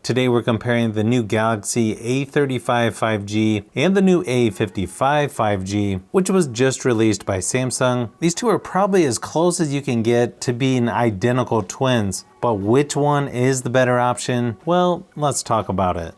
Today we're comparing the new Galaxy A35 5G and the new A55 5G, which was just released by Samsung. These two are probably as close as you can get to being identical twins, but which one is the better option? Well, let's talk about it.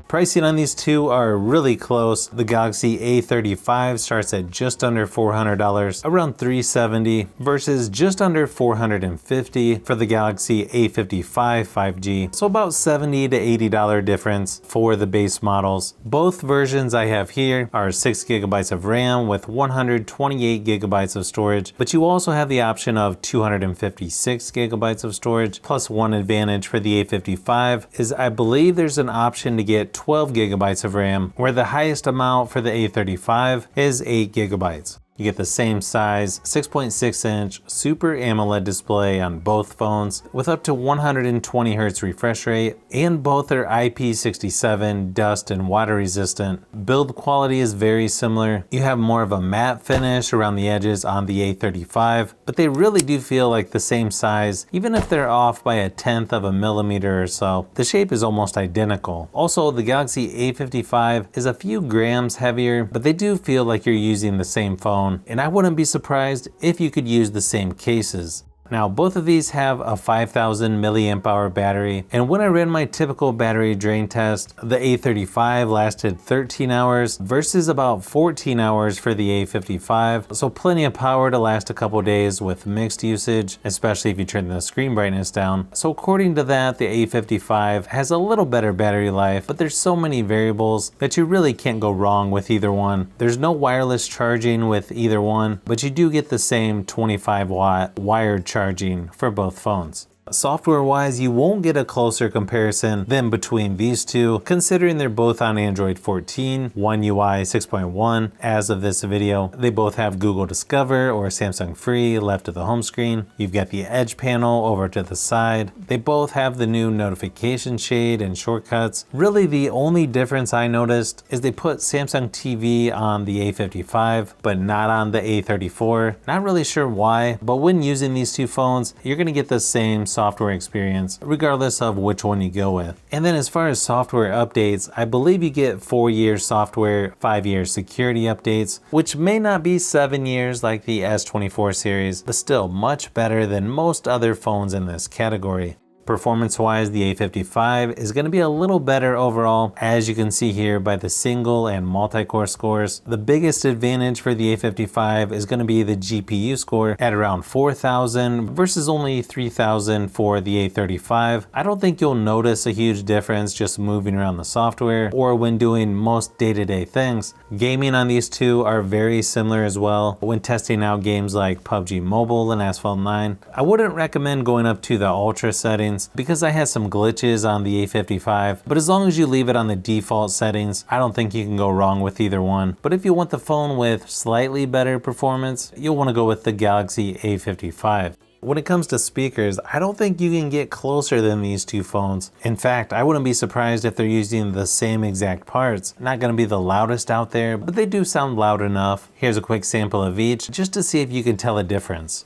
Pricing on these two are really close. The Galaxy A35 starts at just under $400, around $370, versus just under $450 for the Galaxy A55 5G. So about $70 to $80 difference for the base models. Both versions I have here are 6 GB of RAM with 128 GB of storage, but you also have the option of 256 GB of storage. Plus, one advantage for the A55 is I believe there's an option to get 12 GB of RAM, where the highest amount for the A35 is 8 GB. You get the same size 6.6-inch Super AMOLED display on both phones with up to 120 Hz refresh rate, and both are IP67 dust and water resistant. Build quality is very similar. You have more of a matte finish around the edges on the A35, but they really do feel like the same size, even if they're off by 1/10 of a millimeter or so. The shape is almost identical. Also, the Galaxy A55 is a few grams heavier, but they do feel like you're using the same phone. And I wouldn't be surprised if you could use the same cases. Now, both of these have a 5000 milliamp hour battery, and when I ran my typical battery drain test, the A35 lasted 13 hours versus about 14 hours for the A55, so plenty of power to last a couple days with mixed usage, especially if you turn the screen brightness down. So according to that, the A55 has a little better battery life, but there's so many variables that you really can't go wrong with either one. There's no wireless charging with either one, but you do get the same 25-watt wired charging for both phones. Software-wise, you won't get a closer comparison than between these two, considering they're both on Android 14, One UI 6.1 as of this video. They both have Google Discover or Samsung Free left of the home screen. You've got the Edge panel over to the side. They both have the new notification shade and shortcuts. Really, the only difference I noticed is they put Samsung TV on the A55, but not on the A34. Not really sure why, but when using these two phones, you're gonna get the same software experience regardless of which one you go with. And then as far as software updates, I believe you get 4 years software, 5 years security updates, which may not be 7 years like the S24 series, but still much better than most other phones in this category. Performance-wise, the A55 is going to be a little better overall, as you can see here by the single and multi-core scores. The biggest advantage for the A55 is going to be the GPU score at around 4,000 versus only 3,000 for the A35. I don't think you'll notice a huge difference just moving around the software or when doing most day-to-day things. Gaming on these two are very similar as well. When testing out games like PUBG Mobile and Asphalt 9, I wouldn't recommend going up to the ultra settings because I had some glitches on the A55, but as long as you leave it on the default settings, I don't think you can go wrong with either one. But if you want the phone with slightly better performance, you'll want to go with the Galaxy A55. When it comes to speakers, I don't think you can get closer than these two phones. In fact, I wouldn't be surprised if they're using the same exact parts. Not going to be the loudest out there, but they do sound loud enough. Here's a quick sample of each, just to see if you can tell a difference.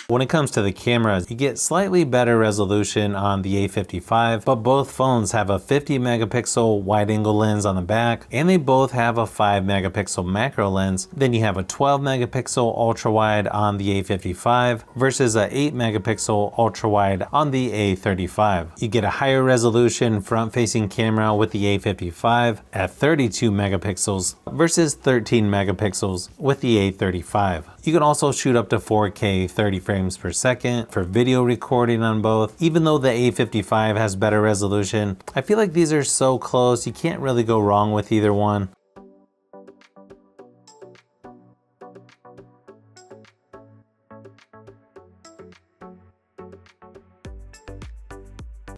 When it comes to the cameras, you get slightly better resolution on the A55, but both phones have a 50 megapixel wide angle lens on the back, and they both have a 5 megapixel macro lens. Then you have a 12 megapixel ultra wide on the A55 versus a 8 megapixel ultra wide on the A35. You get a higher resolution front facing camera with the A55 at 32 megapixels versus 13 megapixels with the A35. You can also shoot up to 4K 30 frames frames per second for video recording on both. Even though the A55 has better resolution, I feel like these are so close, you can't really go wrong with either one.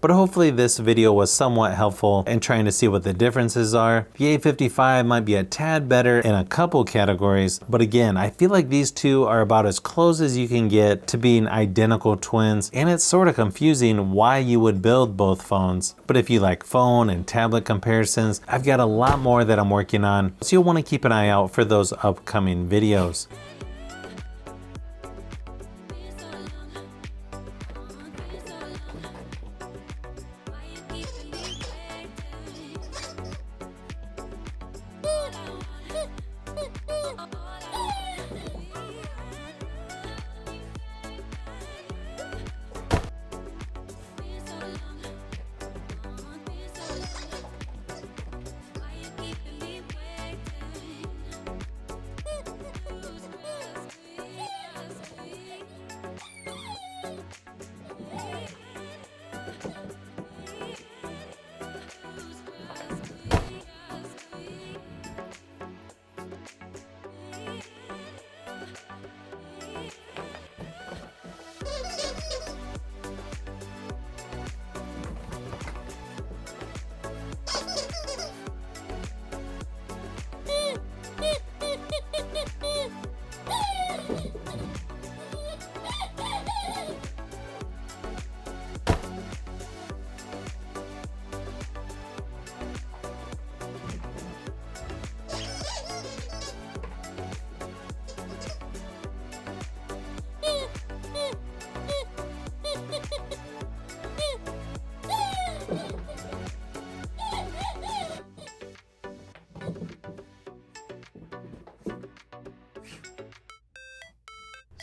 But hopefully this video was somewhat helpful in trying to see what the differences are. The A55 might be a tad better in a couple categories, but again, I feel like these two are about as close as you can get to being identical twins, and it's sort of confusing why you would build both phones. But if you like phone and tablet comparisons, I've got a lot more that I'm working on, so you'll want to keep an eye out for those upcoming videos.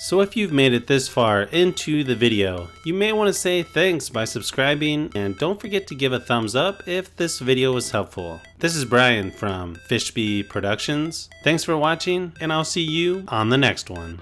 So if you've made it this far into the video, you may want to say thanks by subscribing, and don't forget to give a thumbs up if this video was helpful. This is Brian from Fishbee Productions. Thanks for watching, and I'll see you on the next one.